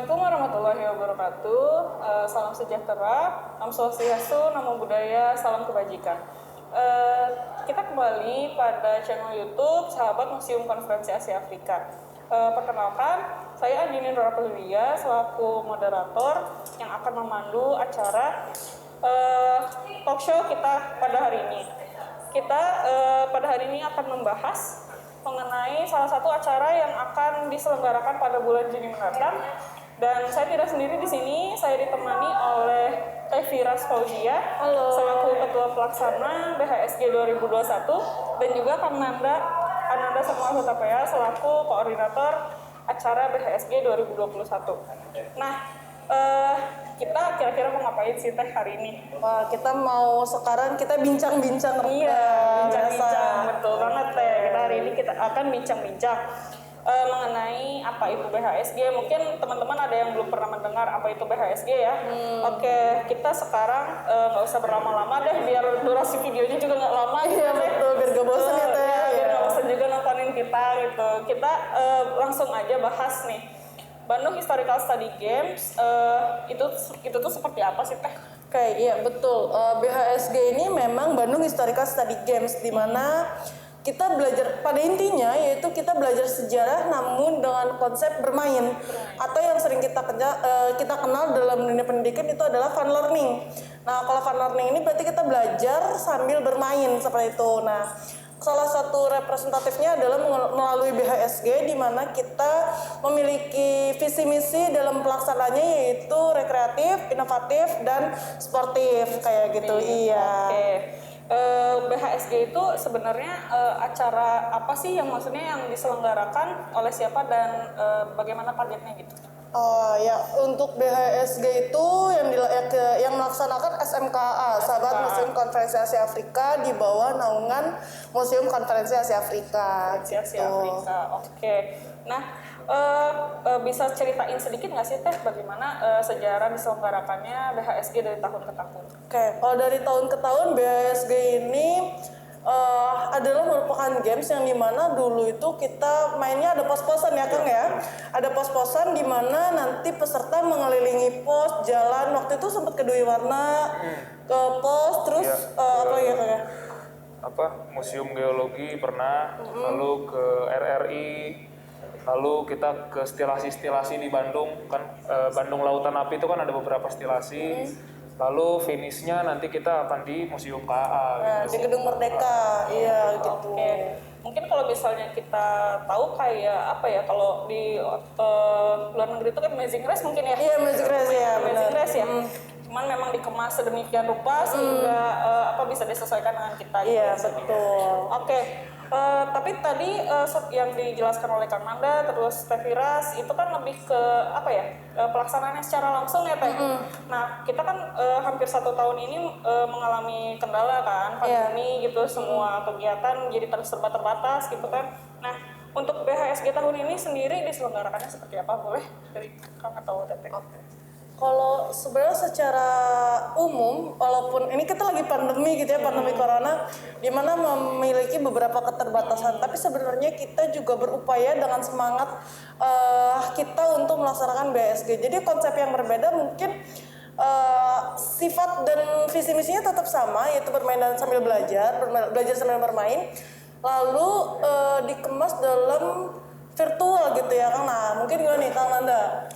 Assalamualaikum warahmatullahi wabarakatuh. Salam sejahtera, Om Swastiastu, Namo Buddhaya, salam kebajikan. Kita kembali pada channel YouTube Sahabat Museum Konferensi Asia Afrika. Perkenalkan, saya Andini Nurakulia selaku moderator yang akan memandu acara talk show kita pada hari ini. Kita pada hari ini akan membahas mengenai salah satu acara yang akan diselenggarakan pada bulan Juni mendatang. Dan saya tidak sendiri di sini, saya ditemani oleh Teh Firas Fauzia selaku Ketua Pelaksana BHSG 2021 dan juga Kang Ananda Samuel Hutapea selaku Koordinator acara BHSG 2021. Nah, kita kira-kira mau ngapain sih Teh hari ini? Wah, sekarang kita bincang-bincang. Iya, bincang-bincang, betul banget Teh. Hari ini kita akan bincang-bincang mengenai apa itu BHSG. Mungkin teman-teman ada yang belum pernah mendengar apa itu BHSG ya. Oke, kita sekarang nggak usah berlama-lama deh, biar durasi videonya juga nggak lama. Iya betul, biar gak bosan ya Teh. Biar nggak bosan juga nontonin kita gitu. Kita langsung aja bahas nih. Bandung Historical Study Games itu tuh seperti apa sih Teh? Oke, iya betul. BHSG ini memang Bandung Historical Study Games, di mana kita belajar, pada intinya yaitu kita belajar sejarah namun dengan konsep bermain, atau yang sering kita kenal dalam dunia pendidikan itu adalah fun learning. Nah, kalau fun learning ini berarti kita belajar sambil bermain seperti itu. Nah, salah satu representatifnya adalah melalui BHSG, di mana kita memiliki visi misi dalam pelaksanaannya yaitu rekreatif, inovatif, dan sportif kayak gitu. Iya. Oke. BHSG itu sebenarnya acara apa sih yang maksudnya yang diselenggarakan oleh siapa dan bagaimana targetnya gitu? Oh ya, untuk BHSG itu yang melaksanakan SMKA, Sahabat Museum Konferensi Asia Afrika, di bawah naungan Museum Konferensi Asia Afrika. Asia Afrika, oke. Nah, bisa ceritain sedikit nggak sih Teh bagaimana sejarah diselenggarakannya BHSG dari tahun ke tahun? Oke, kalau dari tahun ke tahun BHSG ini adalah merupakan games yang dimana dulu itu kita mainnya ada pos-posan ya Kang ya. Ada pos-posan di mana nanti peserta mengelilingi pos, jalan. Waktu itu sempat ke Dwi Warna, ke pos, terus apa lagi ya Kang ya? Museum Geologi pernah, lalu ke RRI, lalu kita ke stilasi-stilasi di Bandung kan, Bandung Lautan Api itu kan ada beberapa stilasi. Lalu finishnya nanti kita akan di Museum KA gitu. Di Gedung Merdeka, iya gitu. Oke. Mungkin kalau misalnya kita tahu kayak apa ya, kalau di luar negeri itu kan Amazing Race mungkin ya? Iya, Amazing Race ya, Amazing Race ya. Cuman memang dikemas sedemikian rupa sehingga bisa disesuaikan dengan kita. Iya, betul. Oke. Tapi tadi yang dijelaskan oleh Kang Nanda terus Teh Firas itu kan lebih ke apa ya, pelaksanaannya secara langsung ya Teh. Nah, kita kan hampir 1 tahun ini mengalami kendala kan, pandemi gitu, semua kegiatan jadi serba terbatas gitu kan. Nah, untuk BHSG tahun ini sendiri diselenggarakannya seperti apa, boleh dari Kang atau Teteh? Kalau sebenarnya secara umum, walaupun ini kita lagi pandemi gitu ya, pandemi corona, di mana memiliki beberapa keterbatasan, tapi sebenarnya kita juga berupaya dengan semangat kita untuk melaksanakan BHSG. Jadi konsep yang berbeda mungkin sifat dan visi misinya tetap sama, yaitu bermain dan sambil belajar sambil bermain, lalu dikemas dalam virtual gitu ya Kang. Nah, mungkin gimana nih Kang Nanda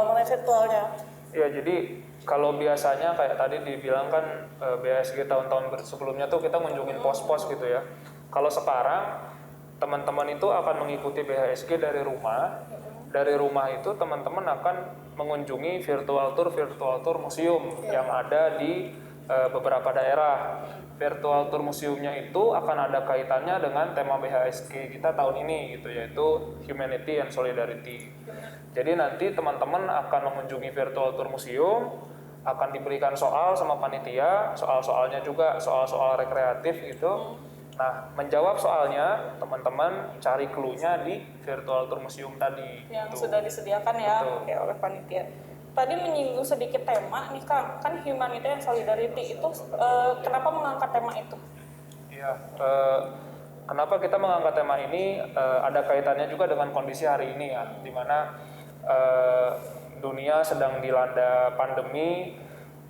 mengenai virtualnya? Ya, jadi kalau biasanya kayak tadi dibilang kan BHSG tahun-tahun sebelumnya tuh kita ngunjungin pos-pos gitu ya. Kalau sekarang teman-teman itu akan mengikuti BHSG dari rumah. Dari rumah itu teman-teman akan mengunjungi virtual tour museum yang ada di beberapa daerah. Virtual tour museumnya itu akan ada kaitannya dengan tema BHSG kita tahun ini gitu, yaitu Humanity and Solidarity. Jadi nanti teman-teman akan mengunjungi virtual tour museum, akan diberikan soal sama panitia, soal-soalnya juga soal-soal rekreatif gitu. Nah, menjawab soalnya teman-teman cari clue-nya di virtual tour museum tadi. Yang sudah disediakan ya oleh panitia. Tadi menyinggung sedikit tema nih Kang, kan Humanity and Solidarity itu kenapa mengangkat tema itu? Iya, kenapa kita mengangkat tema ini ada kaitannya juga dengan kondisi hari ini ya, di mana dunia sedang dilanda pandemi.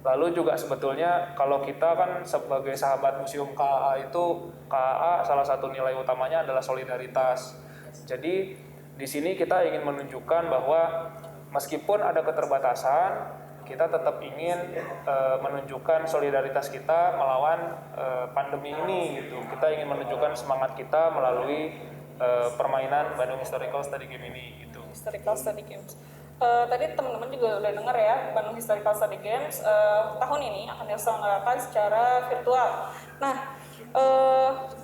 Lalu juga sebetulnya kalau kita kan sebagai sahabat Museum KAA itu, KAA salah satu nilai utamanya adalah solidaritas. Jadi di sini kita ingin menunjukkan bahwa meskipun ada keterbatasan, kita tetap ingin menunjukkan solidaritas kita melawan pandemi ini gitu. Kita ingin menunjukkan semangat kita melalui permainan Bandung Historical Study Game ini gitu. Historical Study Games. Tadi teman-teman juga udah dengar ya, Bandung Historical Study Games tahun ini akan diselenggarakan secara virtual. Nah,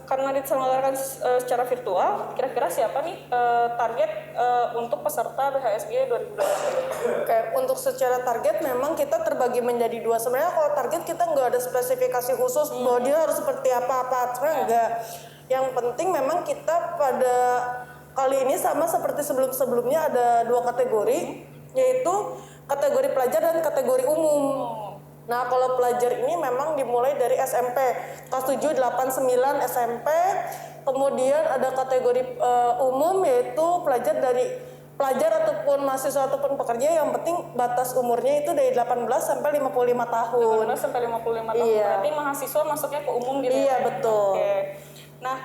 karena diselenggarakan secara virtual, kira-kira siapa nih target untuk peserta BHSG 2020? Oke, untuk secara target memang kita terbagi menjadi dua. Sebenarnya kalau target kita nggak ada spesifikasi khusus bahwa dia harus seperti apa-apa, sebenarnya enggak. Yang penting memang kita pada kali ini sama seperti sebelum-sebelumnya ada dua kategori, yaitu kategori pelajar dan kategori umum. Nah, kalau pelajar ini memang dimulai dari SMP, kelas 7, 8, 9 SMP. Kemudian ada kategori umum, yaitu pelajar ataupun mahasiswa ataupun pekerja, yang penting batas umurnya itu dari 18 sampai 55 tahun. 18 sampai 55 tahun. Iya. Berarti mahasiswa masuknya ke umum gitu Iya, ya? betul. Oke. Nah,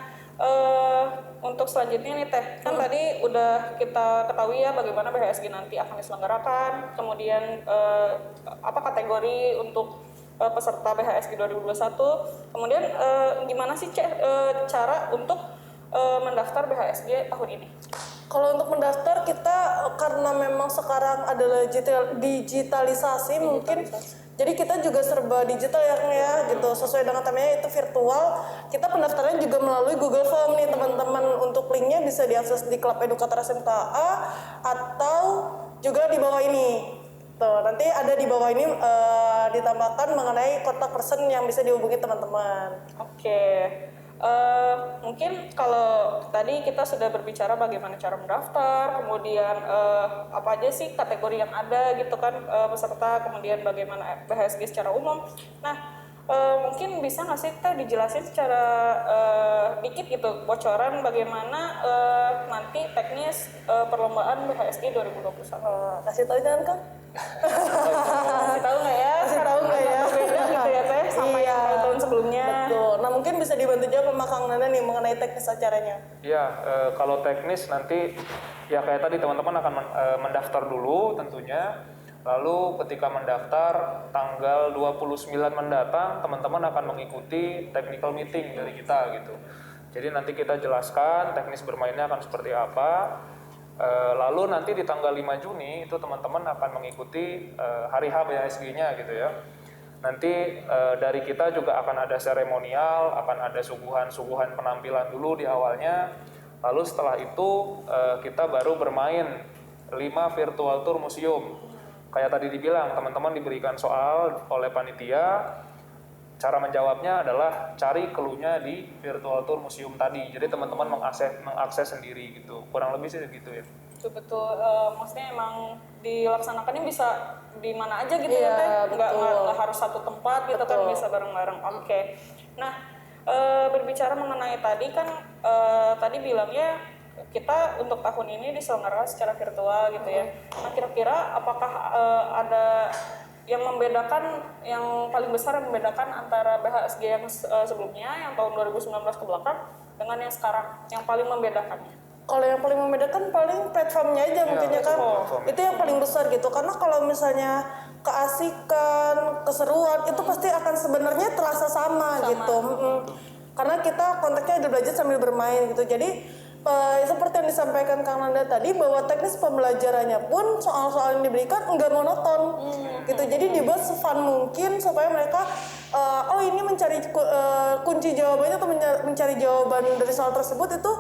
untuk selanjutnya nih Teh, kan tadi udah kita ketahui ya bagaimana BHSG nanti akan diselenggarakan, kemudian apa kategori untuk peserta BHSG 2021, kemudian gimana sih cara untuk mendaftar BHSG tahun ini? Kalau untuk mendaftar kita karena memang sekarang adalah digitalisasi mungkin, jadi kita juga serba digital ya gitu, sesuai dengan temanya itu virtual. Kita pendaftarannya juga melalui Google Form nih teman-teman. Untuk linknya bisa diakses di Klub Edukator SMKA atau juga di bawah ini. Tuh, nanti ada di bawah ini ditambahkan mengenai kontak person yang bisa dihubungi teman-teman. Oke. Mungkin kalau tadi kita sudah berbicara bagaimana cara mendaftar, kemudian apa aja sih kategori yang ada gitu kan peserta, kemudian bagaimana BHSG secara umum. Nah, mungkin bisa nggak sih Teh dijelasin secara dikit gitu bocoran bagaimana nanti teknis perlombaan BHSG 2021? Kasih tahu jangan Kang? Kasih tahu nggak ya? Kasih tahu nggak ya? Beda gitu ya Teh sama Iya. yang tahun sebelumnya. Betul. Nah, mungkin bisa dibantu jawab sama Kang Nana nih mengenai teknis acaranya. Ya, kalau teknis nanti ya kayak tadi teman-teman akan mendaftar dulu tentunya. Lalu ketika mendaftar tanggal 29 mendatang teman-teman akan mengikuti technical meeting dari kita gitu. Jadi nanti kita jelaskan teknis bermainnya akan seperti apa. Lalu nanti di tanggal 5 Juni itu teman-teman akan mengikuti hari H BHSG-nya gitu ya. Nanti dari kita juga akan ada seremonial, akan ada suguhan penampilan dulu di awalnya. Lalu setelah itu kita baru bermain 5 virtual tour museum. Kayak tadi dibilang, teman-teman diberikan soal oleh panitia. Cara menjawabnya adalah cari clue-nya di virtual tour museum tadi. Jadi teman-teman mengakses sendiri gitu. Kurang lebih sih gitu ya. Betul, maksudnya emang dilaksanakannya bisa di mana aja gitu Iya, ya Teh, betul. nggak harus satu tempat gitu kan, Betul. bisa bareng-bareng. Oke. Nah, berbicara mengenai tadi kan tadi bilangnya kita untuk tahun ini diselenggarakan secara virtual gitu ya. Nah, kira-kira apakah ada yang membedakan, yang paling besar yang membedakan antara BHSG yang sebelumnya, yang tahun 2019 ke belakang dengan yang sekarang, yang paling membedakannya? Kalau yang paling membedakan paling platformnya aja mungkin ya kan. platform. Itu yang paling besar gitu. Karena kalau misalnya keasikan, keseruan itu pasti akan sebenarnya terasa sama. Gitu. Karena kita konteksnya ada belajar sambil bermain gitu. Jadi seperti yang disampaikan Kang Nanda tadi, bahwa teknis pembelajarannya pun soal-soal yang diberikan enggak monoton gitu. Jadi dibuat se-fun mungkin supaya mereka ini mencari kunci jawabannya atau mencari jawaban dari soal tersebut itu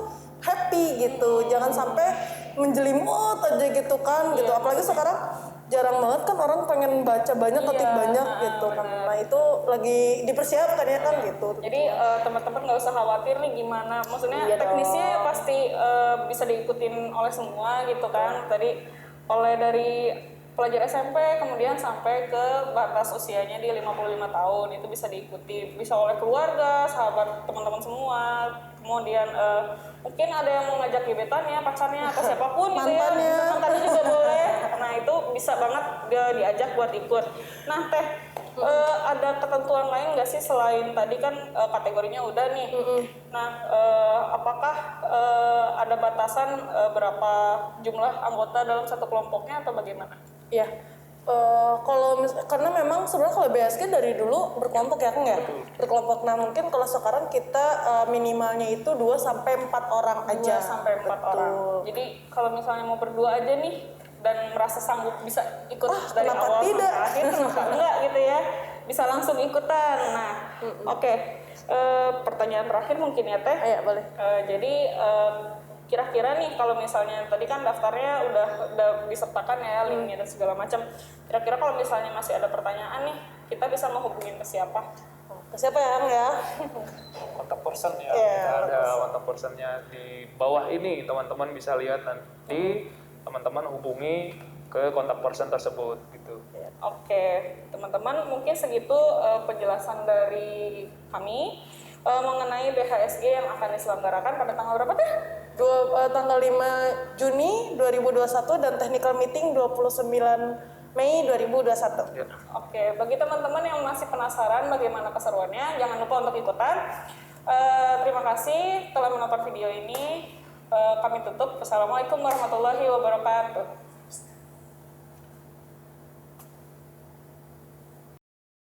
happy gitu. Jangan sampai menjelimut aja gitu kan gitu. Apalagi sekarang jarang banget kan orang pengen baca banyak, ketik banyak gitu kan. Nah, itu lagi dipersiapkan ya kan gitu. Jadi teman-teman nggak usah khawatir nih gimana, maksudnya Iya teknisnya pasti bisa diikutin oleh semua gitu kan. Tadi oleh dari pelajar SMP kemudian sampai ke batas usianya di 55 tahun itu bisa diikuti, bisa oleh keluarga, sahabat, teman-teman semua. Kemudian mungkin ada yang mau ngajak gebetannya, pacarnya atau siapapun gitu ya, Mantannya. mantannya juga boleh. Nah itu bisa banget dia diajak buat ikut. Nah Teh, ada ketentuan lain nggak sih selain tadi kan kategorinya udah nih. Nah, apakah ada batasan berapa jumlah anggota dalam satu kelompoknya atau bagaimana? Ya, karena memang sebenarnya kalau BSG dari dulu berkelompok ya kan ya, berkelompok. Nah mungkin kalau sekarang kita minimalnya itu 2 sampai 4 orang 2 aja. sampai 4 orang. Jadi kalau misalnya mau berdua aja nih dan merasa sanggup bisa ikut dari kenapa awal tidak? sampai akhir, kenapa enggak gitu ya? Bisa langsung ikutan. Nah, oke. Pertanyaan terakhir mungkin ya Teh. Ya boleh. Jadi kira-kira nih kalau misalnya tadi kan daftarnya udah disertakan ya linknya dan segala macam. Kira-kira kalau misalnya masih ada pertanyaan nih, kita bisa menghubungin ke siapa? Ke siapa ya Ang ya? Kontak person ya, Iya, kita ada kontak personnya di bawah ini, teman-teman bisa lihat nanti. Teman-teman hubungi ke kontak person tersebut gitu. Oke, teman-teman mungkin segitu penjelasan dari kami mengenai BHSG yang akan diselenggarakan pada tanggal berapa Teh? Tanggal 5 Juni 2021 dan technical meeting 29 Mei 2021. Ya. Oke, bagi teman-teman yang masih penasaran bagaimana keseruannya, jangan lupa untuk ikutan. Terima kasih telah menonton video ini. Kami tutup. Wassalamualaikum warahmatullahi wabarakatuh.